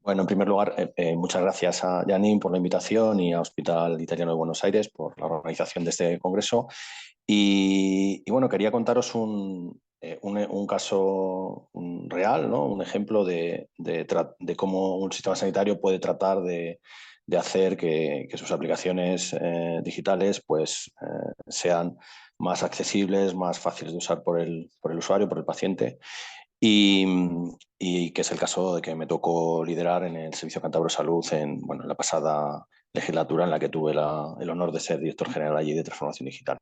Bueno, en primer lugar, muchas gracias a Janine por la invitación y a Hospital Italiano de Buenos Aires por la organización de este congreso. Bueno, quería contaros un caso real, ¿no? Un ejemplo de cómo un sistema sanitario puede tratar de hacer que sus aplicaciones digitales sean más accesibles, más fáciles de usar por el usuario, por el paciente. Y, y que es el caso de que me tocó liderar en el Servicio Cántabro Salud en la pasada legislatura en la que tuve el honor de ser director general allí de transformación digital.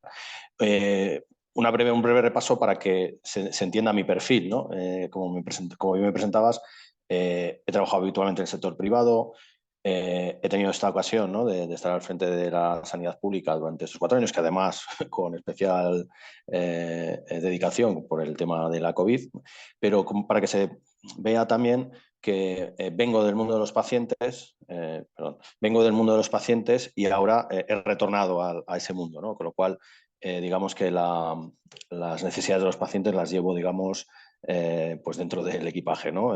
Eh, un breve repaso para que se entienda mi perfil, ¿no? Como bien me presentabas, he trabajado habitualmente en el sector privado. He tenido esta ocasión, ¿no? de estar al frente de la sanidad pública durante estos 4 años, que además con especial dedicación por el tema de la COVID, pero para que se vea también que vengo del mundo de los pacientes, vengo del mundo de los pacientes y ahora he retornado a ese mundo, ¿no? Con lo cual, digamos que las necesidades de los pacientes las llevo, digamos, pues dentro del equipaje, ¿no?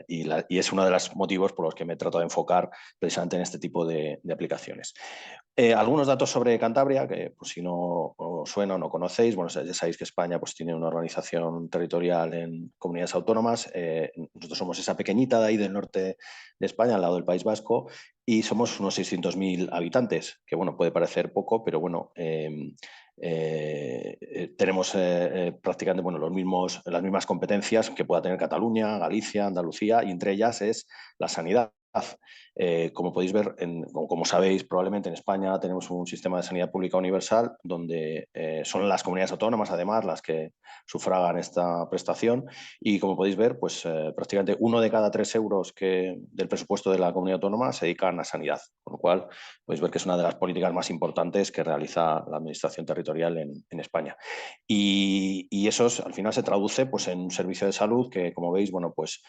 Y es uno de los motivos por los que me trato de enfocar precisamente en este tipo de aplicaciones. Algunos datos sobre Cantabria, que pues, si no os suena o no conocéis, bueno, ya sabéis que España pues, tiene una organización territorial en comunidades autónomas. Nosotros somos esa pequeñita de ahí del norte de España, al lado del País Vasco, y somos unos 600.000 habitantes, que bueno, puede parecer poco, pero bueno, tenemos prácticamente bueno, las mismas competencias que pueda tener Cataluña, Galicia, Andalucía, y entre ellas es la sanidad. Como podéis ver, como sabéis, probablemente en España tenemos un sistema de sanidad pública universal donde son las comunidades autónomas, además, las que sufragan esta prestación. Y como podéis ver, pues prácticamente 1 de cada 3 euros del presupuesto de la comunidad autónoma se dedican a sanidad, con lo cual podéis ver que es una de las políticas más importantes que realiza la Administración territorial en España. Y eso al final se traduce pues, en un servicio de salud que, como veis, bueno, pues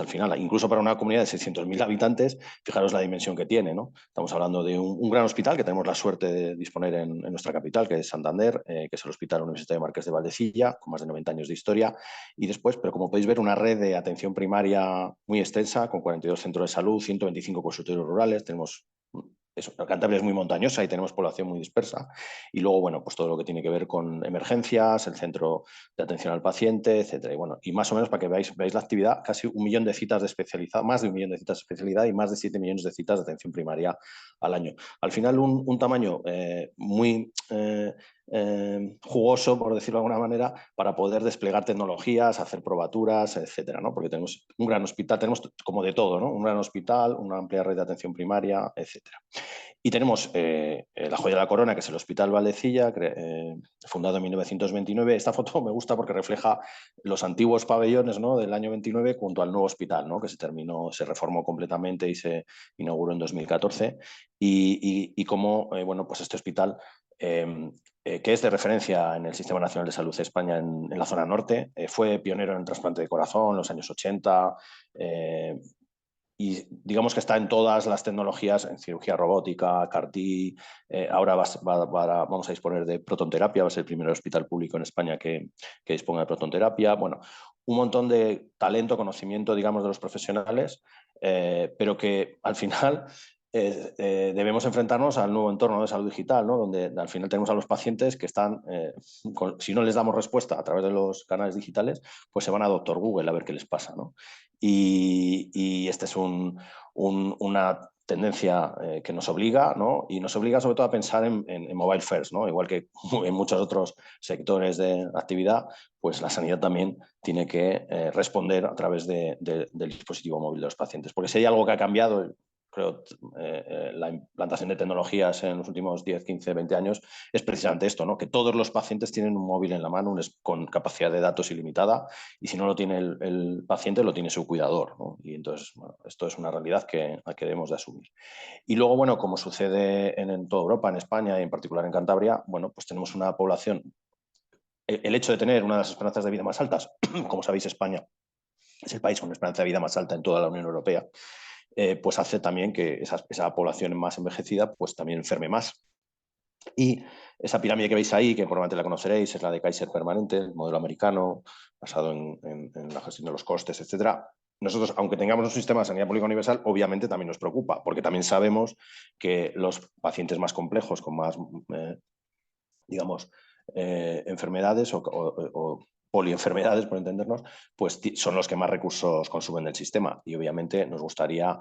al final, incluso para una comunidad de 600.000 habitantes, fijaros la dimensión que tiene, ¿no? Estamos hablando de un gran hospital que tenemos la suerte de disponer en nuestra capital, que es Santander, que es el Hospital Universitario Marqués de Valdecilla, con más de 90 años de historia. Y después, pero como podéis ver, una red de atención primaria muy extensa, con 42 centros de salud, 125 consultorios rurales. Tenemos Cantabria es muy montañosa y tenemos población muy dispersa. Y luego, bueno, pues todo lo que tiene que ver con emergencias, el centro de atención al paciente, etcétera. Y más o menos para que veáis la actividad, casi 1 millón de citas de especialidad, más de 1 millón de citas de especialidad y más de 7 millones de citas de atención primaria al año. Al final, un tamaño muy jugoso, por decirlo de alguna manera, para poder desplegar tecnologías, hacer probaturas, etcétera, ¿no? Porque tenemos un gran hospital, tenemos como de todo, ¿no? Un gran hospital, una amplia red de atención primaria, etcétera. Y tenemos la joya de la corona, que es el Hospital Valdecilla, fundado en 1929. Esta foto me gusta porque refleja los antiguos pabellones, ¿no? Del año 29 junto al nuevo hospital, ¿no? Que se reformó completamente y se inauguró en 2014. Y cómo, bueno, pues este hospital, que es de referencia en el Sistema Nacional de Salud de España en la zona norte, fue pionero en el trasplante de corazón en los años 80. Y digamos que está en todas las tecnologías, en cirugía robótica, CAR-T. Ahora vamos a disponer de protonterapia, va a ser el primer hospital público en España que disponga de protonterapia. Bueno, un montón de talento, conocimiento, digamos, de los profesionales, pero que al final debemos enfrentarnos al nuevo entorno de salud digital, ¿no? Donde al final tenemos a los pacientes que están, si no les damos respuesta a través de los canales digitales, pues se van a Doctor Google a ver qué les pasa, ¿no? Y esta es una tendencia que nos obliga, ¿no? Y nos obliga sobre todo a pensar en mobile first, ¿no? Igual que en muchos otros sectores de actividad, pues la sanidad también tiene que responder a través del dispositivo móvil de los pacientes. Porque si hay algo que ha cambiado, creo, la implantación de tecnologías en los últimos 10, 15, 20 años es precisamente esto, ¿no? Que todos los pacientes tienen un móvil en la mano, con capacidad de datos ilimitada, y si no lo tiene el paciente, lo tiene su cuidador, ¿no? Y entonces, bueno, esto es una realidad que debemos de asumir. Y luego, bueno, como sucede en toda Europa, en España y en particular en Cantabria, bueno, pues tenemos una población. El hecho de tener una de las esperanzas de vida más altas, como sabéis, España es el país con esperanza de vida más alta en toda la Unión Europea, pues hace también que esa población más envejecida pues también enferme más. Y esa pirámide que veis ahí, que probablemente la conoceréis, es la de Kaiser Permanente, el modelo americano, basado en la gestión de los costes, etcétera. nosotros, aunque tengamos un sistema de sanidad pública universal, obviamente también nos preocupa, porque también sabemos que los pacientes más complejos, con más, digamos, enfermedades o polienfermedades, por entendernos, pues son los que más recursos consumen del sistema. Y obviamente nos gustaría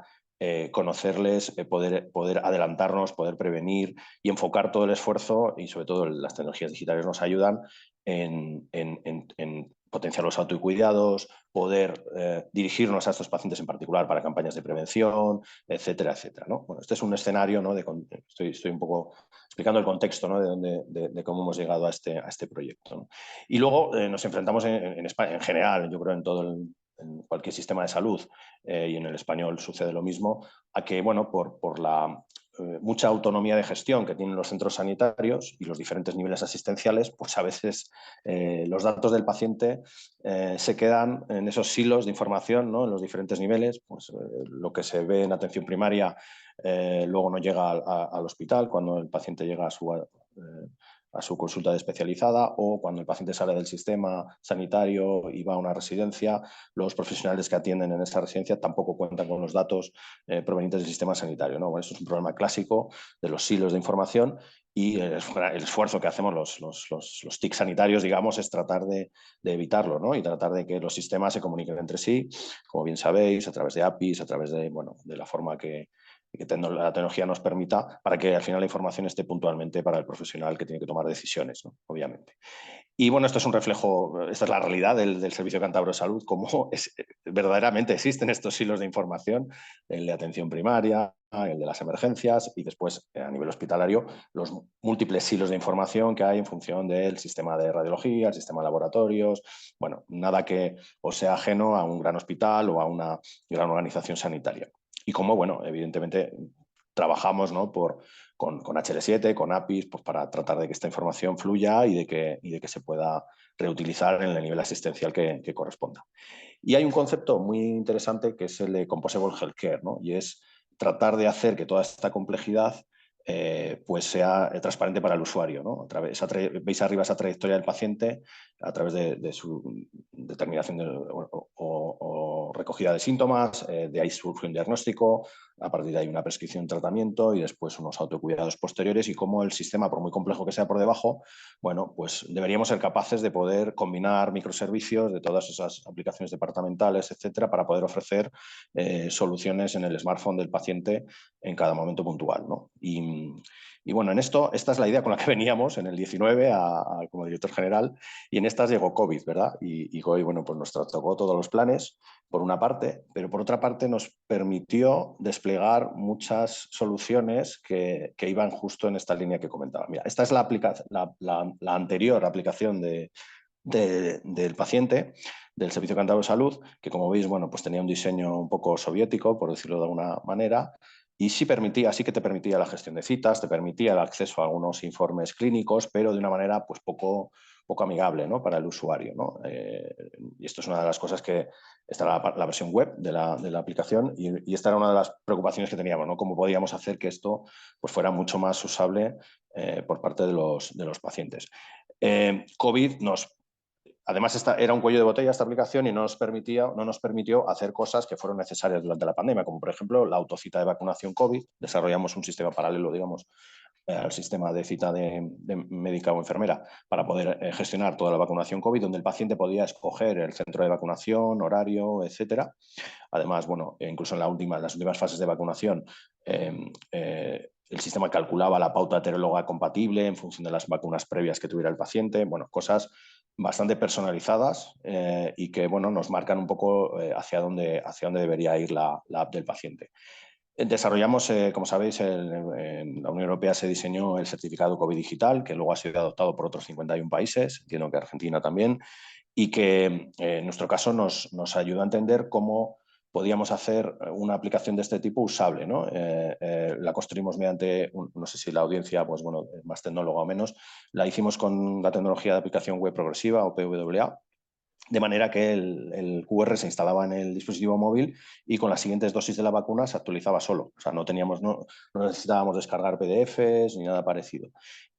conocerles, poder adelantarnos, poder prevenir y enfocar todo el esfuerzo, y sobre todo las tecnologías digitales nos ayudan en potenciar los autocuidados, poder dirigirnos a estos pacientes en particular para campañas de prevención, etcétera, etcétera, ¿no? Bueno, este es un escenario, ¿no? Estoy un poco explicando el contexto, ¿no? de cómo hemos llegado a este proyecto, ¿no? Y luego nos enfrentamos en España, en general, yo creo en cualquier sistema de salud, y en el español sucede lo mismo, a que, bueno, por la mucha autonomía de gestión que tienen los centros sanitarios y los diferentes niveles asistenciales, pues a veces los datos del paciente se quedan en esos silos de información, ¿no? En los diferentes niveles, pues lo que se ve en atención primaria luego no llega al hospital cuando el paciente llega a su consulta especializada, o cuando el paciente sale del sistema sanitario y va a una residencia, los profesionales que atienden en esa residencia tampoco cuentan con los datos provenientes del sistema sanitario, ¿no? Bueno, esto es un problema clásico de los silos de información, y el esfuerzo que hacemos los TIC sanitarios, digamos, es tratar de evitarlo, ¿no? Y tratar de que los sistemas se comuniquen entre sí, como bien sabéis, a través de APIs, a través de, bueno, de la forma que la tecnología nos permita, para que al final la información esté puntualmente para el profesional que tiene que tomar decisiones, ¿no? Obviamente. Y bueno, esto es un reflejo, esta es la realidad del Servicio Cántabro de Salud, cómo verdaderamente existen estos hilos de información, el de atención primaria, el de las emergencias, y después a nivel hospitalario los múltiples hilos de información que hay en función del sistema de radiología, el sistema de laboratorios, bueno, nada que os sea ajeno a un gran hospital o a una gran organización sanitaria. Y como, bueno, evidentemente trabajamos, ¿no? Con HL7, con APIs, pues para tratar de que esta información fluya y de que se pueda reutilizar en el nivel asistencial que corresponda. Y hay un concepto muy interesante que es el de Composable Healthcare, ¿no? Y es tratar de hacer que toda esta complejidad pues sea transparente para el usuario, ¿no? Veis arriba esa trayectoria del paciente a través de su determinación o recogida de síntomas, de ahí surge un diagnóstico, a partir de ahí una prescripción, tratamiento y después unos autocuidados posteriores, y cómo el sistema, por muy complejo que sea por debajo, bueno, pues deberíamos ser capaces de poder combinar microservicios de todas esas aplicaciones departamentales, etcétera, para poder ofrecer soluciones en el smartphone del paciente en cada momento puntual, ¿no? Y bueno, esta es la idea con la que veníamos en el 19 como director general, y en estas llegó COVID, ¿verdad? Y COVID, bueno, pues nos tocó todos los planes, por una parte, pero por otra parte nos permitió desplegar muchas soluciones que iban justo en esta línea que comentaba. Mira, esta es la anterior aplicación del paciente, del Servicio Cántabro de Salud, que como veis, bueno, pues tenía un diseño un poco soviético, por decirlo de alguna manera, y sí que te permitía la gestión de citas, te permitía el acceso a algunos informes clínicos, pero de una manera pues poco amigable, ¿no? Para el usuario, ¿no? Y esto es una de las cosas que esta era la versión web de la aplicación, y esta era una de las preocupaciones que teníamos, ¿no? Cómo podíamos hacer que esto pues fuera mucho más usable por parte de los pacientes. COVID además, era un cuello de botella esta aplicación, y no nos permitió hacer cosas que fueron necesarias durante la pandemia, como por ejemplo la autocita de vacunación COVID. Desarrollamos un sistema paralelo, digamos, al sistema de cita de médica o enfermera, para poder gestionar toda la vacunación COVID, donde el paciente podía escoger el centro de vacunación, horario, etcétera. Además, bueno, incluso en las últimas fases de vacunación, el sistema calculaba la pauta heteróloga compatible en función de las vacunas previas que tuviera el paciente. Bueno, cosas bastante personalizadas y que, bueno, nos marcan un poco hacia dónde debería ir la app del paciente. Desarrollamos, como sabéis, en la Unión Europea se diseñó el certificado COVID digital, que luego ha sido adoptado por otros 51 países, entiendo que Argentina también, y que en nuestro caso nos ayuda a entender cómo podíamos hacer una aplicación de este tipo usable, ¿no? La construimos mediante, no sé si la audiencia, pues bueno, más tecnóloga o menos, la hicimos con la tecnología de aplicación web progresiva o PWA, de manera que el QR se instalaba en el dispositivo móvil y con las siguientes dosis de la vacuna se actualizaba solo. O sea, no necesitábamos descargar PDFs ni nada parecido.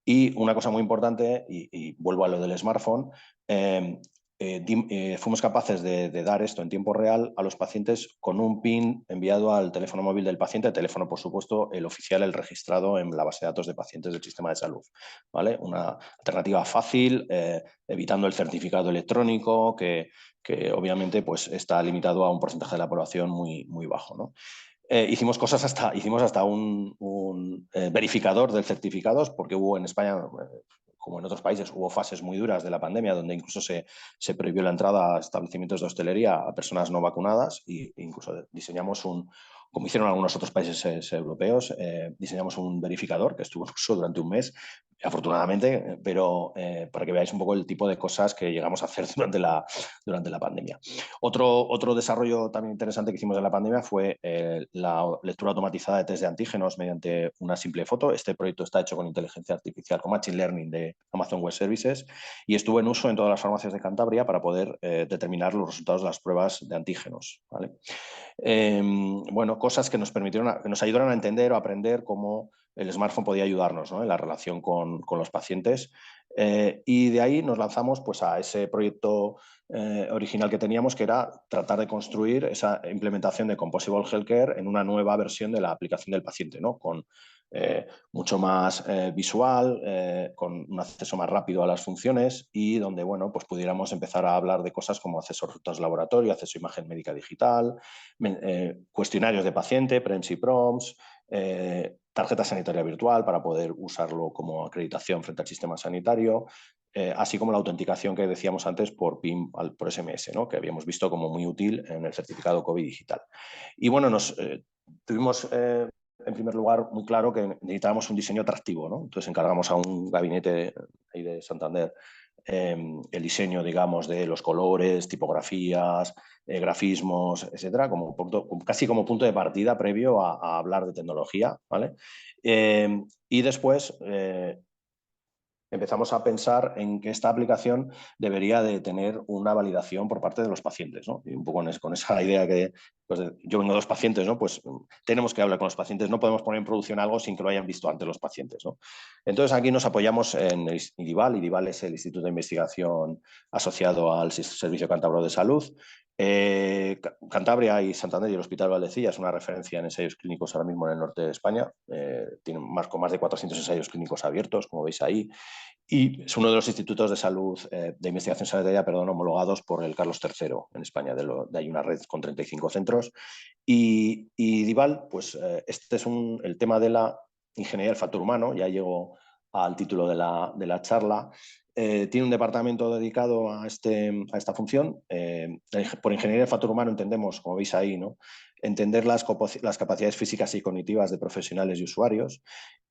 Y una cosa muy importante, y vuelvo a lo del smartphone, fuimos capaces de dar esto en tiempo real a los pacientes con un PIN enviado al teléfono móvil del paciente, el teléfono, por supuesto, el oficial, el registrado en la base de datos de pacientes del sistema de salud. ¿Vale? Una alternativa fácil, evitando el certificado electrónico, que obviamente pues, está limitado a un porcentaje de la población muy, muy bajo, ¿no? Hicimos hasta un verificador de certificados, porque hubo en España, como en otros países, hubo fases muy duras de la pandemia donde incluso se prohibió la entrada a establecimientos de hostelería a personas no vacunadas, e incluso diseñamos como hicieron algunos otros países europeos, diseñamos un verificador que estuvo en uso durante un mes, afortunadamente, pero para que veáis un poco el tipo de cosas que llegamos a hacer durante la pandemia. Otro desarrollo también interesante que hicimos en la pandemia fue la lectura automatizada de test de antígenos mediante una simple foto. Este proyecto está hecho con inteligencia artificial, con Machine Learning de Amazon Web Services, y estuvo en uso en todas las farmacias de Cantabria para poder determinar los resultados de las pruebas de antígenos. ¿Vale? Bueno, cosas que nos ayudaron a entender o aprender cómo el smartphone podía ayudarnos, ¿no? En la relación con los pacientes. Y de ahí nos lanzamos pues, a ese proyecto original que teníamos, que era tratar de construir esa implementación de Composable Healthcare en una nueva versión de la aplicación del paciente, ¿no? Con mucho más visual, con un acceso más rápido a las funciones, y donde bueno, pues pudiéramos empezar a hablar de cosas como acceso a resultados de laboratorio, acceso a imagen médica digital, cuestionarios de paciente, PREMS y PROMS, tarjeta sanitaria virtual para poder usarlo como acreditación frente al sistema sanitario, así como la autenticación que decíamos antes por PIN, por SMS, ¿no? Que habíamos visto como muy útil en el certificado COVID digital. Y bueno, tuvimos en primer lugar muy claro que necesitábamos un diseño atractivo, ¿no? Entonces encargamos a un gabinete ahí de Santander el diseño, digamos, de los colores, tipografías, grafismos, etcétera, casi como punto de partida previo a hablar de tecnología, ¿vale? Y después empezamos a pensar en que esta aplicación debería de tener una validación por parte de los pacientes, ¿no? Y un poco con esa idea que pues, yo vengo de los pacientes, ¿no? Pues tenemos que hablar con los pacientes, no podemos poner en producción algo sin que lo hayan visto antes los pacientes, ¿no? Entonces aquí nos apoyamos en el IDIVAL. IDIVAL es el Instituto de Investigación asociado al Servicio Cántabro de Salud. Cantabria y Santander y el Hospital Valdecilla es una referencia en ensayos clínicos ahora mismo en el norte de España. Tienen con más de 400 ensayos clínicos abiertos, como veis ahí. Y es uno de los institutos de salud, de investigación sanitaria, perdón, homologados por el Carlos III en España. De ahí una red con 35 centros. Y DIVAL, pues este es el tema de la ingeniería del factor humano, ya llego al título de la charla. Tiene un departamento dedicado a esta función. Por ingeniería del factor humano entendemos, como veis ahí, ¿no? Entender las capacidades físicas y cognitivas de profesionales y usuarios,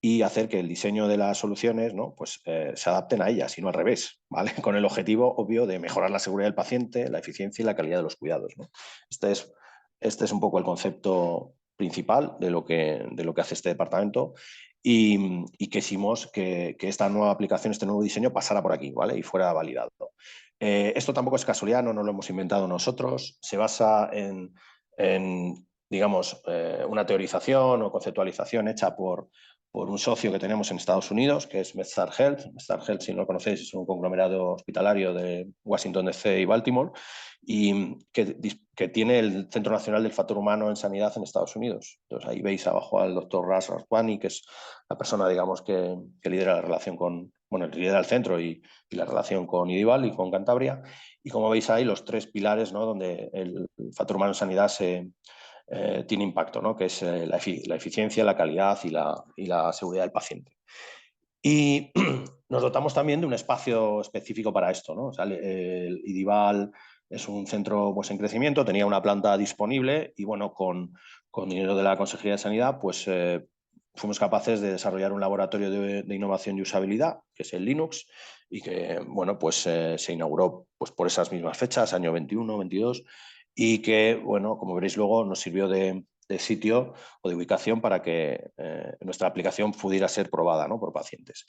y hacer que el diseño de las soluciones, ¿no? Pues, se adapten a ellas y no al revés, ¿vale? Con el objetivo obvio de mejorar la seguridad del paciente, la eficiencia y la calidad de los cuidados, ¿no? Este es un poco el concepto principal de lo que hace este departamento, y quisimos que esta nueva aplicación, este nuevo diseño pasara por aquí, ¿vale? Y fuera validado. Esto tampoco es casualidad, no lo hemos inventado nosotros, se basa en digamos, una teorización o conceptualización hecha por un socio que tenemos en Estados Unidos, que es MedStar Health. MedStar Health, si no lo conocéis, es un conglomerado hospitalario de Washington, D.C. y Baltimore, y que tiene el Centro Nacional del Factor Humano en Sanidad en Estados Unidos. Entonces ahí veis abajo al doctor Ras Raswani, que es la persona, digamos, que lidera la relación lidera el centro y la relación con IDIVAL y con Cantabria. Y como veis ahí, los tres pilares, ¿no? Donde el factor humano en sanidad tiene impacto, ¿no? Que es la eficiencia, la calidad y la seguridad del paciente. Y nos dotamos también de un espacio específico para esto, ¿no? O sea, el IDIVAL es un centro pues, en crecimiento, tenía una planta disponible y bueno, con dinero de la Consejería de Sanidad, pues fuimos capaces de desarrollar un laboratorio de innovación y usabilidad, que es el Linux, y que bueno, pues se inauguró pues, por esas mismas fechas, año 21, 22, y que, bueno, como veréis luego, nos sirvió de sitio o de ubicación para que nuestra aplicación pudiera ser probada, ¿no? Por pacientes.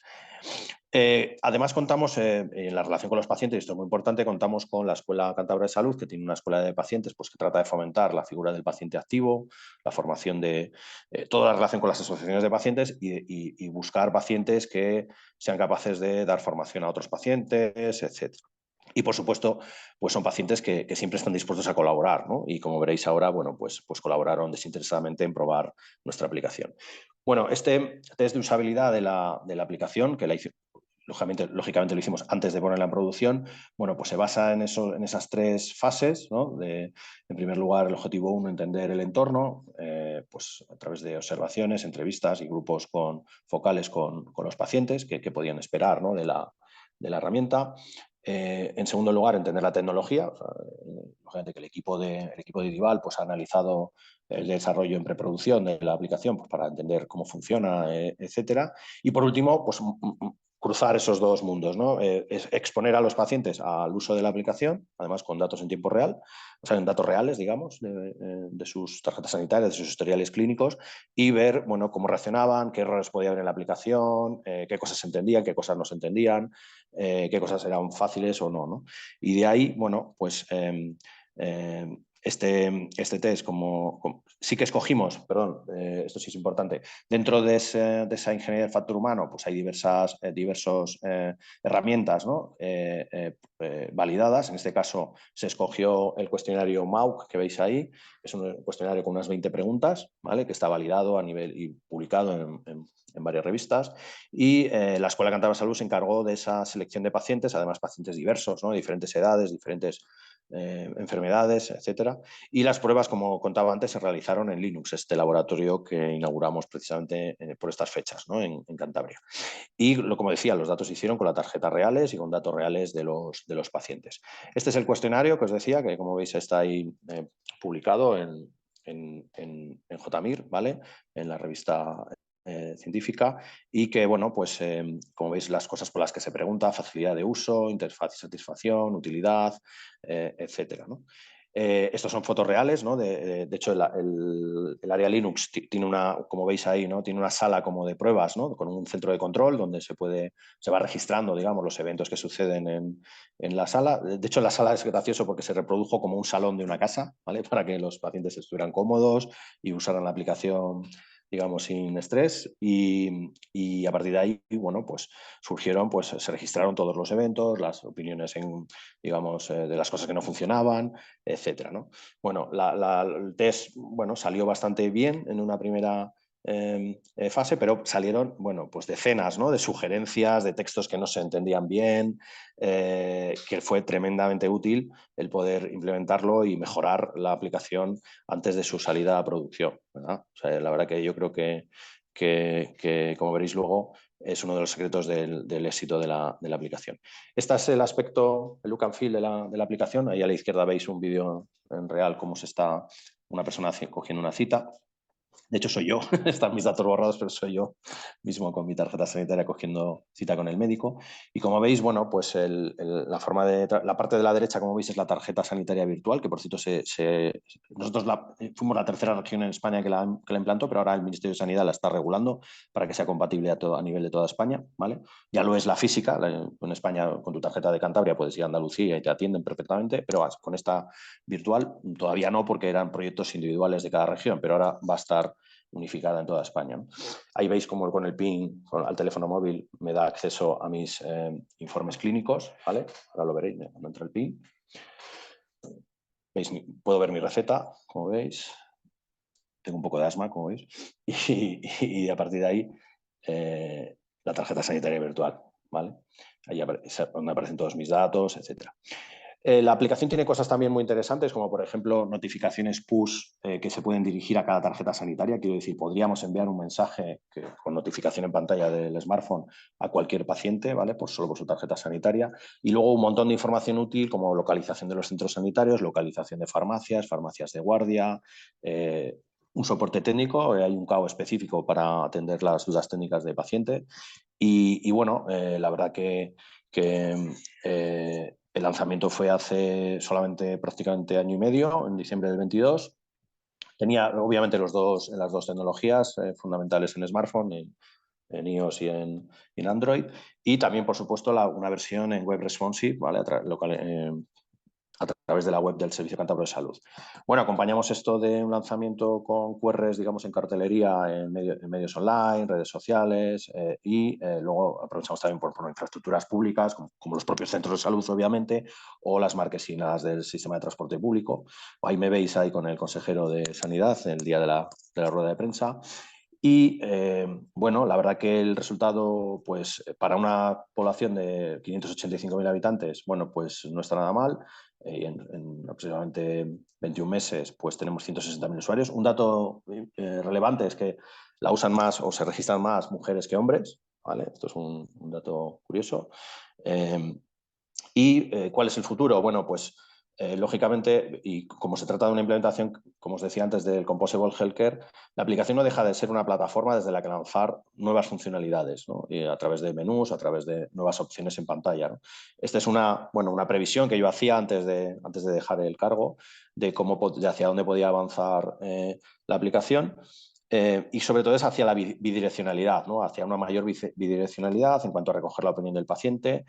Además, contamos en la relación con los pacientes, y esto es muy importante, contamos con la Escuela Cántabra de Salud, que tiene una escuela de pacientes pues, que trata de fomentar la figura del paciente activo, la formación de toda la relación con las asociaciones de pacientes y buscar pacientes que sean capaces de dar formación a otros pacientes, etc. Y, por supuesto, pues son pacientes que siempre están dispuestos a colaborar, ¿no? Y como veréis ahora, bueno, pues colaboraron desinteresadamente en probar nuestra aplicación. Bueno, este test de usabilidad de la aplicación, que lógicamente lo hicimos antes de ponerla en producción, bueno, pues se basa en esas tres fases, ¿no? En primer lugar, el objetivo 1, entender el entorno, pues a través de observaciones, entrevistas y grupos focales con los pacientes que podían esperar, ¿no? de la herramienta. En segundo lugar, entender la tecnología. O sea, lógicamente que el equipo de Dival pues, ha analizado el desarrollo en preproducción de la aplicación pues, para entender cómo funciona, etcétera. Y por último, pues cruzar esos dos mundos, ¿no? Exponer a los pacientes al uso de la aplicación, además con datos en tiempo real, o sea, en datos reales, digamos, de sus tarjetas sanitarias, de sus historiales clínicos, y ver, bueno, cómo reaccionaban, qué errores podía haber en la aplicación, qué cosas se entendían, qué cosas no se entendían, qué cosas eran fáciles o no, ¿no? Y de ahí, bueno, pues este test, sí que escogimos, perdón, esto sí es importante, dentro de esa ingeniería del factor humano, pues hay diversas herramientas, ¿no? Validadas. En este caso se escogió el cuestionario MAUC que veis ahí, que es un cuestionario con unas 20 preguntas, ¿vale? Que está validado a nivel y publicado en varias revistas, y la Escuela Cántabra Salud se encargó de esa selección de pacientes, además pacientes diversos, ¿no? De diferentes edades, diferentes enfermedades, etcétera. Y las pruebas, como contaba antes, se realizaron en Linux, este laboratorio que inauguramos precisamente por estas fechas, ¿no? en Cantabria. Y, como decía, los datos se hicieron con las tarjetas reales y con datos reales de los pacientes. Este es el cuestionario que os decía, que como veis está ahí publicado en JMIR, ¿vale? En la revista científica, y que, bueno, pues como veis, las cosas por las que se pregunta: facilidad de uso, interfaz y satisfacción, utilidad, etcétera, ¿no? Estos son fotos reales, ¿no? De hecho, el área Linux tiene como veis ahí, ¿no? Tiene una sala como de pruebas, ¿no? Con un centro de control donde se va registrando, digamos, los eventos que suceden en la sala. De hecho, la sala es gracioso porque se reprodujo como un salón de una casa, ¿vale? Para que los pacientes estuvieran cómodos y usaran la aplicación, digamos, sin estrés, y a partir de ahí, bueno, pues surgieron, pues se registraron todos los eventos, las opiniones digamos, de las cosas que no funcionaban, etcétera, ¿no? Bueno, el test, bueno, salió bastante bien en una primera fase, pero salieron, bueno, pues decenas, ¿no? De sugerencias, de textos que no se entendían bien, que fue tremendamente útil el poder implementarlo y mejorar la aplicación antes de su salida a producción, ¿verdad? O sea, la verdad que yo creo que, como veréis luego, es uno de los secretos del éxito de la aplicación. Este es el aspecto, el look and feel de la aplicación. Ahí a la izquierda veis un vídeo en real cómo se está una persona cogiendo una cita. De hecho, soy yo, están mis datos borrados, pero soy yo mismo con mi tarjeta sanitaria cogiendo cita con el médico. Y como veis, bueno, pues la parte de la derecha, como veis, es la tarjeta sanitaria virtual, que por cierto nosotros fuimos la tercera región en España que la implantó, pero ahora el Ministerio de Sanidad la está regulando para que sea compatible a nivel de toda España, ¿vale? Ya lo es la física, en España con tu tarjeta de Cantabria puedes ir a Andalucía y te atienden perfectamente, pero con esta virtual todavía no, porque eran proyectos individuales de cada región, pero ahora va a estar unificada en toda España, ¿no? Ahí veis cómo con el PIN al teléfono móvil me da acceso a mis informes clínicos, ¿vale? Ahora lo veréis cuando entra el PIN. ¿Veis? Puedo ver mi receta, como veis. Tengo un poco de asma, como veis. Y a partir de ahí, la tarjeta sanitaria virtual, ¿vale? Ahí donde aparecen todos mis datos, etcétera. La aplicación tiene cosas también muy interesantes, como por ejemplo notificaciones push que se pueden dirigir a cada tarjeta sanitaria. Quiero decir, podríamos enviar un mensaje con notificación en pantalla del smartphone a cualquier paciente, ¿vale? Solo por su tarjeta sanitaria. Y luego un montón de información útil como localización de los centros sanitarios, localización de farmacias, farmacias de guardia, un soporte técnico, hay un CAO específico para atender las dudas técnicas de paciente. Y bueno, la verdad que el lanzamiento fue hace solamente prácticamente año y medio, en diciembre del 22. Tenía obviamente las dos tecnologías fundamentales en smartphone, en iOS y en Android. Y también, por supuesto, una versión en web responsive, ¿vale? través de la web del Servicio Cántabro de Salud. Bueno, acompañamos esto de un lanzamiento con QRs, digamos, en cartelería, en medios online, redes sociales, y luego aprovechamos también por infraestructuras públicas, como los propios centros de salud, obviamente, o las marquesinas del sistema de transporte público. Ahí me veis ahí con el consejero de Sanidad el día de la rueda de prensa. Y bueno, la verdad que el resultado, pues para una población de 585.000 habitantes, bueno, pues no está nada mal. En aproximadamente 21 meses, pues tenemos 160.000 usuarios. Un dato relevante es que la usan más o se registran más mujeres que hombres, ¿vale? Esto es un dato curioso. ¿Cuál es el futuro? Bueno, pues lógicamente, y como se trata de una implementación, como os decía antes, del Composable Healthcare, la aplicación no deja de ser una plataforma desde la que lanzar nuevas funcionalidades, ¿no? Y a través de menús, a través de nuevas opciones en pantalla, ¿no? Esta es una previsión que yo hacía antes de dejar el cargo, de hacia dónde podía avanzar la aplicación. Y sobre todo es hacia la bidireccionalidad, ¿no? Hacia una mayor bidireccionalidad en cuanto a recoger la opinión del paciente.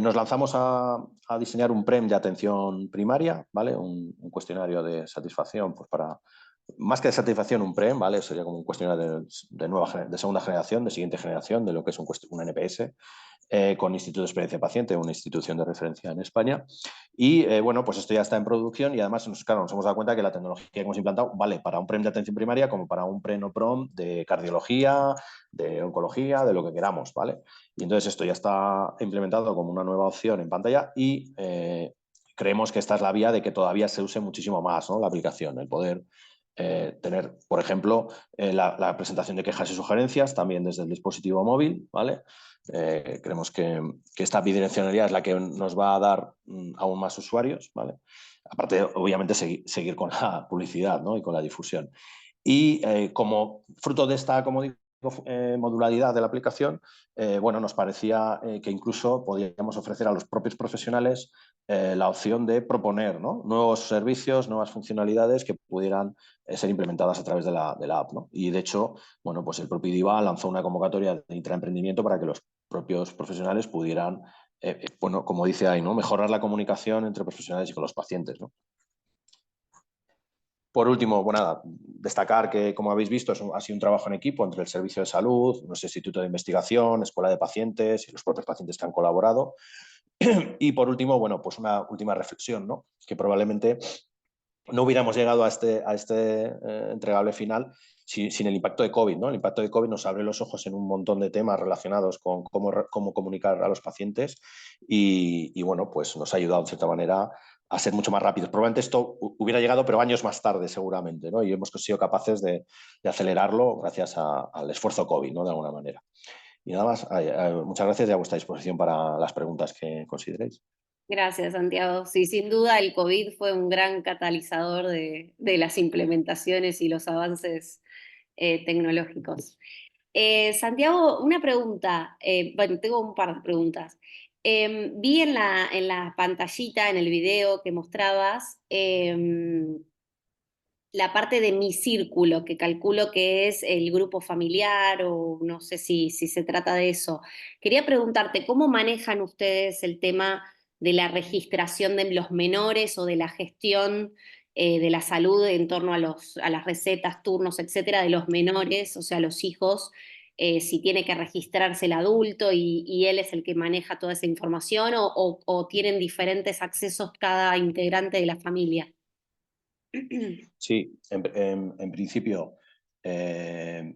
Nos lanzamos a diseñar un PREM de atención primaria, ¿vale? Un cuestionario de satisfacción, pues para, más que de satisfacción, un PREM, ¿vale? Sería como un cuestionario de segunda generación, de siguiente generación, de lo que es un NPS, con Instituto de Experiencia Paciente, una institución de referencia en España. Y bueno, pues esto ya está en producción y además, claro, nos hemos dado cuenta que la tecnología que hemos implantado vale para un PREM de atención primaria como para un PREM o PROM de cardiología, de oncología, de lo que queramos, ¿vale? Y entonces esto ya está implementado como una nueva opción en pantalla y creemos que esta es la vía de que todavía se use muchísimo más, ¿no? La aplicación, el poder tener, por ejemplo, la presentación de quejas y sugerencias también desde el dispositivo móvil, ¿vale? Creemos que esta bidireccionalidad es la que nos va a dar aún más usuarios, ¿vale? Aparte, obviamente, seguir con la publicidad, ¿no? Y con la difusión. Y como fruto de esta, como digo, modularidad de la aplicación, bueno, nos parecía que incluso podíamos ofrecer a los propios profesionales la opción de proponer, ¿no? Nuevos servicios, nuevas funcionalidades que pudieran ser implementadas a través de la app, ¿no? Y de hecho, bueno, pues el propio IDIVA lanzó una convocatoria de intraemprendimiento para que los propios profesionales pudieran, bueno, como dice ahí, ¿no? Mejorar la comunicación entre profesionales y con los pacientes, ¿no? Por último, bueno, nada, destacar que, como habéis visto, ha sido un trabajo en equipo entre el Servicio de Salud, nuestro Instituto de Investigación, Escuela de Pacientes y los propios pacientes que han colaborado. Y por último, bueno, pues una última reflexión, ¿no? Que probablemente no hubiéramos llegado a este entregable final sin el impacto de COVID, ¿no? El impacto de COVID nos abre los ojos en un montón de temas relacionados con cómo comunicar a los pacientes y, bueno, pues nos ha ayudado, de cierta manera, a ser mucho más rápidos. Probablemente esto hubiera llegado, pero años más tarde, seguramente, ¿no? Y hemos sido capaces de acelerarlo gracias al esfuerzo COVID, ¿no? De alguna manera. Y nada más, muchas gracias y a vuestra disposición para las preguntas que consideréis. Gracias, Santiago. Sí, sin duda el COVID fue un gran catalizador de las implementaciones y los avances tecnológicos. Santiago, una pregunta. Bueno, tengo un par de preguntas. Vi en la pantallita, en el video que mostrabas, la parte de mi círculo, que calculo que es el grupo familiar o no sé si se trata de eso. Quería preguntarte, ¿cómo manejan ustedes el tema de la registración de los menores o de la gestión de la salud en torno a las recetas, turnos, etcétera, de los menores, o sea, los hijos? Si tiene que registrarse el adulto y él es el que maneja toda esa información o tienen diferentes accesos cada integrante de la familia. Sí, en principio, eh,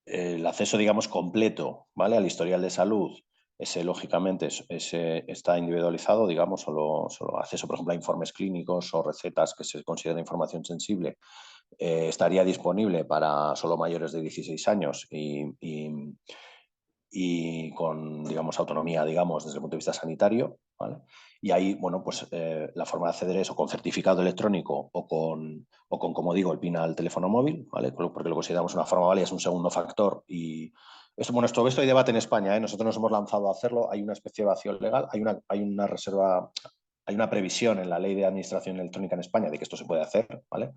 el acceso, digamos, completo, ¿vale? Al historial de salud, ese lógicamente está individualizado, digamos, solo acceso, por ejemplo, a informes clínicos o recetas que se considera información sensible, estaría disponible para solo mayores de 16 años y con, digamos, autonomía, digamos, desde el punto de vista sanitario, ¿vale? Y ahí, bueno, pues la forma de acceder es o con certificado electrónico o con, como digo, el PIN al teléfono móvil, ¿vale? Porque lo consideramos una forma válida, es un segundo factor y esto, bueno, esto hay debate en España, ¿eh? Nosotros nos hemos lanzado a hacerlo, hay una especie de vacío legal, hay una reserva, hay una previsión en la Ley de Administración Electrónica en España de que esto se puede hacer, ¿vale?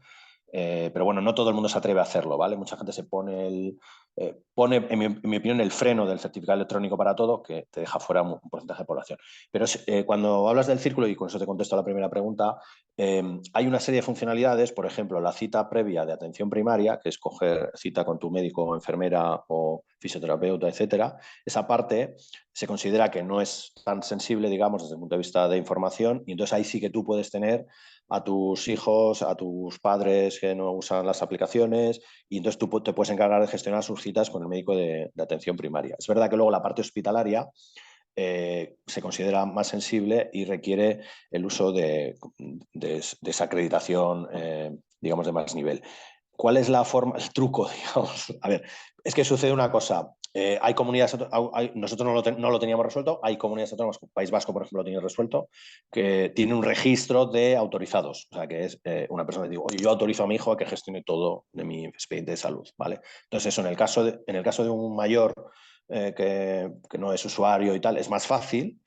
pero bueno, no todo el mundo se atreve a hacerlo, ¿vale? Mucha gente se pone en mi opinión, el freno del certificado electrónico para todo, que te deja fuera un porcentaje de población. Pero cuando hablas del círculo, y con eso te contesto a la primera pregunta, hay una serie de funcionalidades, por ejemplo, la cita previa de atención primaria, que es coger cita con tu médico o enfermera o fisioterapeuta, etcétera. Esa parte se considera que no es tan sensible, digamos, desde el punto de vista de información, y entonces ahí sí que tú puedes tener a tus hijos, a tus padres que no usan las aplicaciones, y entonces tú te puedes encargar de gestionar sus citas con el médico de atención primaria. Es verdad que luego la parte hospitalaria se considera más sensible y requiere el uso de esa acreditación, digamos, de más nivel. ¿Cuál es la forma, el truco, digamos? A ver, es que sucede una cosa. Hay comunidades, nosotros no lo teníamos resuelto, hay comunidades autónomas, País Vasco, por ejemplo, lo tiene resuelto, que tiene un registro de autorizados. O sea, que es una persona que digo, oye, yo autorizo a mi hijo a que gestione todo de mi expediente de salud, ¿vale? Entonces, eso en el caso de un mayor que no es usuario y tal, es más fácil.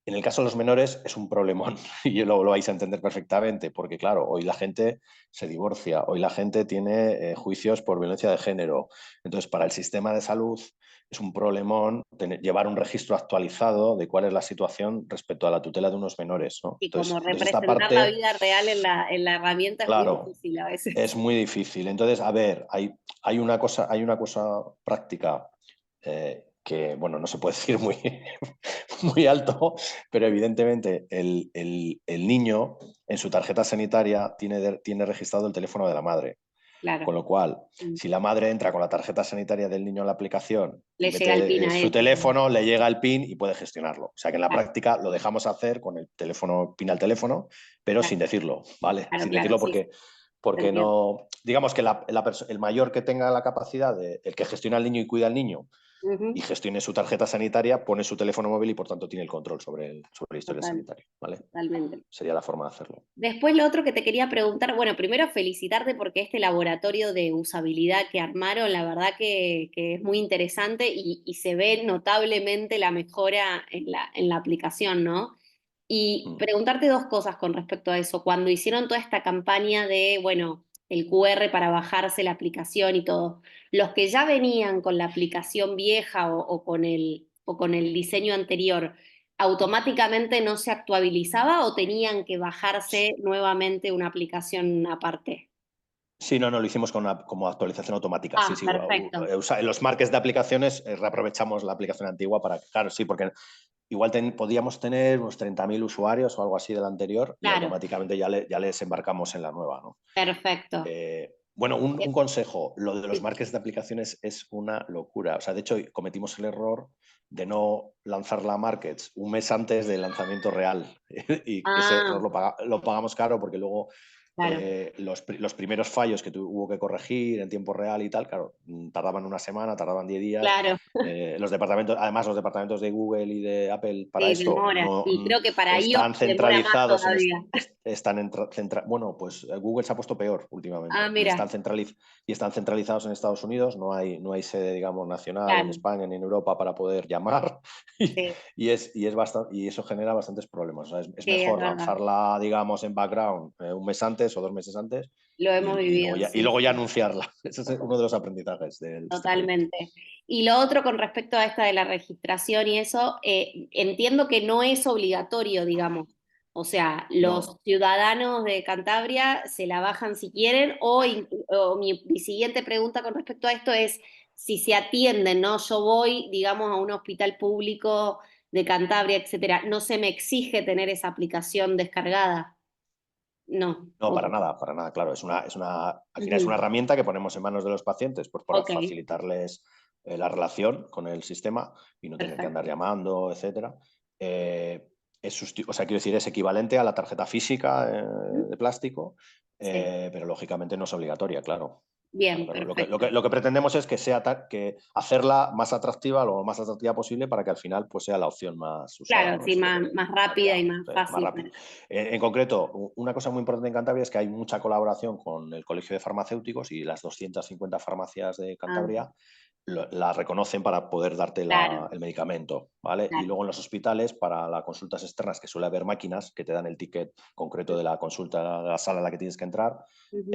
En el caso de los menores es un problemón y lo vais a entender perfectamente, porque claro, hoy la gente se divorcia, hoy la gente tiene juicios por violencia de género. Entonces, para el sistema de salud es un problemón llevar un registro actualizado de cuál es la situación respecto a la tutela de unos menores, ¿no? Y como Entonces esta representar la parte, vida real en la herramienta es muy claro, difícil a es veces. muy difícil. Entonces, a ver, hay una cosa práctica que, bueno, no se puede decir muy, muy alto, pero evidentemente el niño en su tarjeta sanitaria tiene registrado el teléfono de la madre. Claro. Con lo cual, Mm. si la madre entra con la tarjeta sanitaria del niño en la aplicación y Le llega el PIN mete a su él. teléfono, le llega el PIN y puede gestionarlo. O sea que en la Claro, práctica lo dejamos hacer con el teléfono, PIN al teléfono, pero claro, sin decirlo, ¿vale? claro, Sin claro, decirlo sí, sí, te porque entiendo. no, digamos que el mayor que tenga la capacidad, el que gestiona al niño y cuida al niño y Ujú, gestione su tarjeta sanitaria, pone su teléfono móvil y por tanto tiene el control sobre la historia total, sanitaria, ¿vale? totalmente. Sería la forma de hacerlo. Después lo otro que te quería preguntar, bueno, primero felicitarte porque este laboratorio de usabilidad que armaron, la verdad que es muy interesante y se ve notablemente la mejora en la aplicación, ¿no? Y Mm. preguntarte dos cosas con respecto a eso. Cuando hicieron toda esta campaña de, bueno, el QR para bajarse la aplicación y todo, los que ya venían con la aplicación vieja o con el diseño anterior, ¿automáticamente no se actualizaba o tenían que bajarse nuevamente una aplicación aparte? Sí, no, lo hicimos como actualización automática. Sí, Ah, sí. perfecto. En los marques de aplicaciones reaprovechamos la aplicación antigua para, claro, sí, porque igual podíamos tener unos 30.000 usuarios o algo así del anterior y Claro, automáticamente ya les embarcamos en la nueva, ¿no? perfecto. Bueno, un Eh, consejo, lo de los sí. marques de aplicaciones es una locura. O sea, de hecho, cometimos el error de no lanzar la markets un mes antes del lanzamiento real. Y ese error Ah, lo pagamos caro porque luego claro, los primeros fallos que hubo que corregir en tiempo real y tal, claro, tardaban una semana, tardaban 10 días. claro. Además, los departamentos de Google y de Apple para Sí, esto demora. no Y creo que para iOS están demora más centralizados todavía. bueno, pues Google se ha puesto peor Ah, últimamente mira, y están centralizados en Estados Unidos, no hay sede, digamos, nacional en claro, España ni en Europa para poder llamar y, sí, y eso genera bastantes problemas. O sea, es sí, es mejor verdad. lanzarla, digamos, en background un mes antes o 2 meses antes Lo hemos y luego vivido, ya, y sí, luego ya sí, anunciarla. Ese es uno de los aprendizajes de este proyecto. totalmente. Y lo otro con respecto a esta de la registración y eso, entiendo que no es obligatorio, digamos. O sea, los No, ciudadanos de Cantabria se la bajan si quieren, o mi siguiente pregunta con respecto a esto es si se atienden, ¿no? Yo voy, digamos, a un hospital público de Cantabria, etcétera. ¿No se me exige tener esa aplicación descargada? No, no, ok. para nada, claro. Al final es una Ujú, herramienta que ponemos en manos de los pacientes pues, para ok, facilitarles la relación con el sistema y no tener que andar perfecto. llamando, etcétera. O sea, quiero decir, es equivalente a la tarjeta física Ujú, de plástico, sí, pero lógicamente no es obligatoria, claro. Claro, bien, claro. perfecto. Lo que pretendemos es que hacerla más atractiva, lo más atractiva posible para que al final pues, sea la opción más usada, Claro, ¿no? sí, Eso es lo más, que más rápida y más más fácil. rápido. En concreto, una cosa muy importante en Cantabria es que hay mucha colaboración con el Colegio de Farmacéuticos y las 250 farmacias de Ah, Cantabria la reconocen para poder darte Claro, el medicamento, ¿vale? Y claro. luego en los hospitales, para las consultas externas, que suele haber máquinas que te dan el ticket concreto de la consulta, de la sala a la que tienes que entrar, Ujú.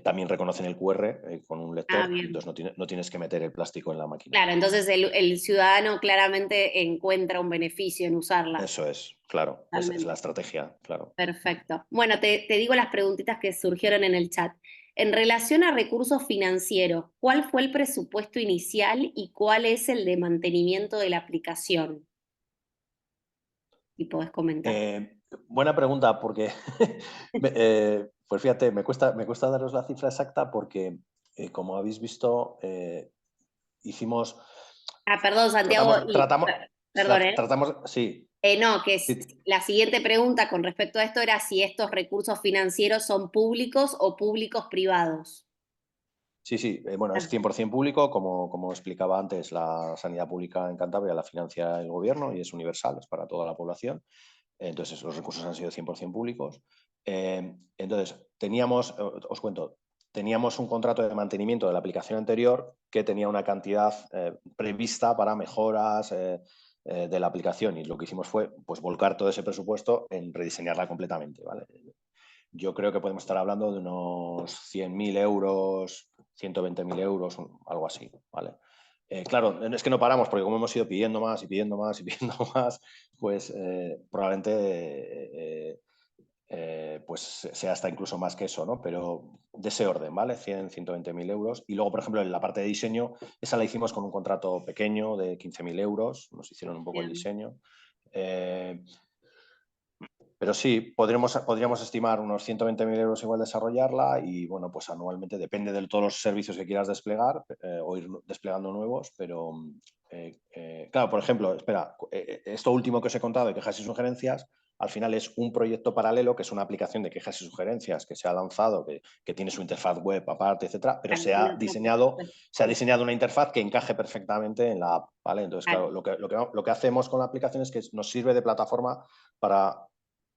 también reconocen el QR con un Ah, lector, y bien. entonces no tienes que meter el plástico en la máquina. Claro, entonces el ciudadano claramente encuentra un beneficio en usarla. Eso es, claro, es la Totalmente. estrategia, claro. Perfecto. Bueno, te digo las preguntitas que surgieron en el chat. En relación a recursos financieros, ¿cuál fue el presupuesto inicial y cuál es el de mantenimiento de la aplicación? Y podés comentar. Eh, Buena pregunta, porque, pues fíjate, me cuesta daros la cifra exacta porque, como habéis visto, hicimos, Ah, perdón, Santiago, tratamos, tratamos, perdón, ¿eh? tratamos, sí, No, sí, la siguiente pregunta con respecto a esto era si estos recursos financieros son públicos o públicos privados. sí, sí, bueno, es Perfecto. 100% público, como explicaba antes, la sanidad pública en Cantabria la financia el gobierno y es universal, es para toda la población. Entonces, los recursos han sido 100% públicos. Entonces, os cuento, teníamos un contrato de mantenimiento de la aplicación anterior que tenía una cantidad prevista para mejoras de la aplicación, y lo que hicimos fue pues, volcar todo ese presupuesto en rediseñarla completamente. ¿Vale? Yo creo que podemos estar hablando de unos 100.000 euros, 120.000 euros, algo así. ¿Vale? Claro, es que no paramos, porque como hemos ido pidiendo más y pidiendo más y pidiendo más, pues probablemente pues sea hasta incluso más que eso, ¿no? Pero de ese orden, ¿vale? 100, 120.000 euros. Y luego, por ejemplo, en la parte de diseño, esa la hicimos con un contrato pequeño de 15.000 euros, nos hicieron un poco el Bien, diseño. Eh, pero sí, podríamos estimar unos 120.000 euros igual desarrollarla, y bueno, pues anualmente depende de todos los servicios que quieras desplegar o ir desplegando nuevos, pero claro, por ejemplo, espera, esto último que os he contado de quejas y sugerencias, al final es un proyecto paralelo que es una aplicación de quejas y sugerencias que se ha lanzado, que tiene su interfaz web aparte, etcétera, pero claro, tiene otro presupuesto. se ha diseñado una interfaz que encaje perfectamente en la app, ¿vale? Entonces, claro, Claro, lo que hacemos con la aplicación es que nos sirve de plataforma para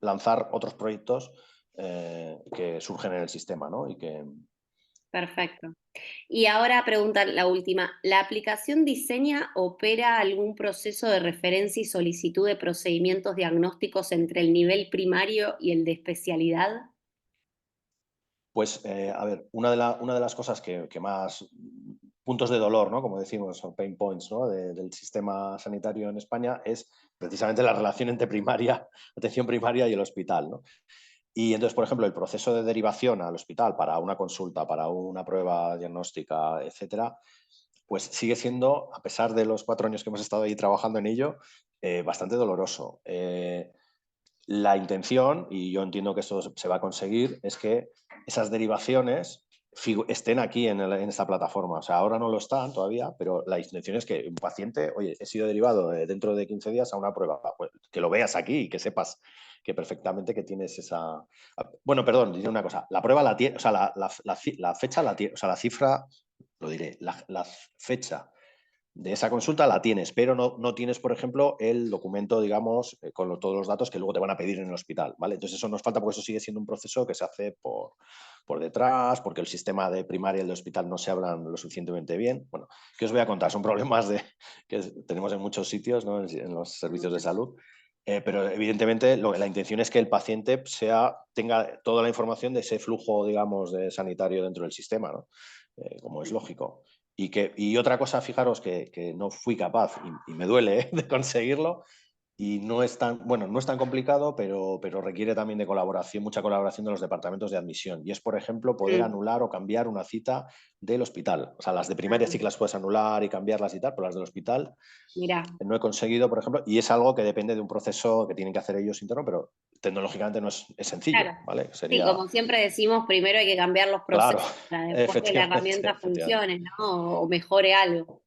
lanzar otros proyectos que surgen en el sistema, ¿no? Y que, perfecto. Y ahora pregunta la última, ¿la aplicación diseña, opera algún proceso de referencia y solicitud de procedimientos diagnósticos entre el nivel primario y el de especialidad? pues, a ver, una de las cosas que más puntos de dolor, ¿no? Como decimos, o pain points, ¿no? Del sistema sanitario en España es precisamente la relación entre primaria, atención primaria y el hospital, ¿no? Y entonces, por ejemplo, el proceso de derivación al hospital para una consulta, para una prueba diagnóstica, etcétera, pues sigue siendo, a pesar de los 4 años que hemos estado ahí trabajando en ello, bastante doloroso. La intención, y yo entiendo que esto se va a conseguir, es que esas derivaciones estén aquí en esta plataforma. O sea, ahora no lo están todavía, pero la intención es que un paciente, oye, he sido derivado dentro de 15 días a una prueba, pues, que lo veas aquí y que sepas que perfectamente que tienes esa... Bueno, perdón, diré una cosa. La prueba la tiene, o sea, la fecha la tiene, o sea, la cifra, lo diré, la fecha de esa consulta la tienes, pero no tienes, por ejemplo, el documento, digamos, con todos los datos que luego te van a pedir en el hospital, ¿vale? Entonces eso nos falta, porque eso sigue siendo un proceso que se hace por detrás, porque el sistema de primaria y el de hospital no se hablan lo suficientemente bien. Bueno, ¿qué os voy a contar? Son problemas que tenemos en muchos sitios, ¿no? En los servicios de salud. Pero evidentemente la intención es que el paciente tenga toda la información de ese flujo, digamos, de sanitario dentro del sistema, ¿no? Como es lógico. Y otra cosa, fijaros, que no fui capaz, y me duele de conseguirlo, y no es tan, bueno, no es tan complicado, pero requiere también de colaboración, mucha colaboración de los departamentos de admisión. Y es, por ejemplo, poder Mm, anular o cambiar una cita del hospital. O sea, las de ah, primaria sí que las puedes anular y cambiarlas y tal, pero las del hospital mirá, no he conseguido, por ejemplo, y es algo que depende de un proceso que tienen que hacer ellos interno, pero tecnológicamente no es sencillo, claro. ¿vale? Sí, Sería, como siempre decimos, primero hay que cambiar los claro, procesos para después que la herramienta efectivamente. funcione, ¿no? O mejore algo.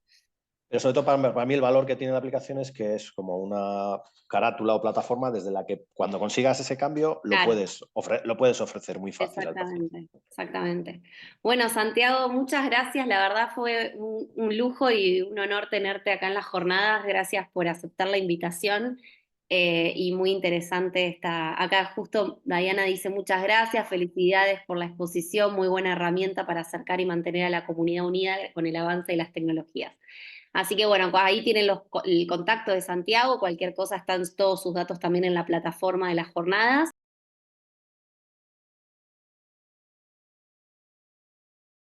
Pero sobre todo para mí el valor que tiene la aplicación es que es como una carátula o plataforma desde la que cuando consigas ese cambio Claro. lo puedes ofrecer muy fácil al paciente. Exactamente, exactamente. Bueno, Santiago, muchas gracias. La verdad fue un lujo y un honor tenerte acá en las jornadas. Gracias por aceptar la invitación y muy interesante esta. Acá justo Diana dice muchas gracias, felicidades por la exposición, muy buena herramienta para acercar y mantener a la comunidad unida con el avance de las tecnologías. Así que bueno, ahí tienen el contacto de Santiago, cualquier cosa están todos sus datos también en la plataforma de las jornadas.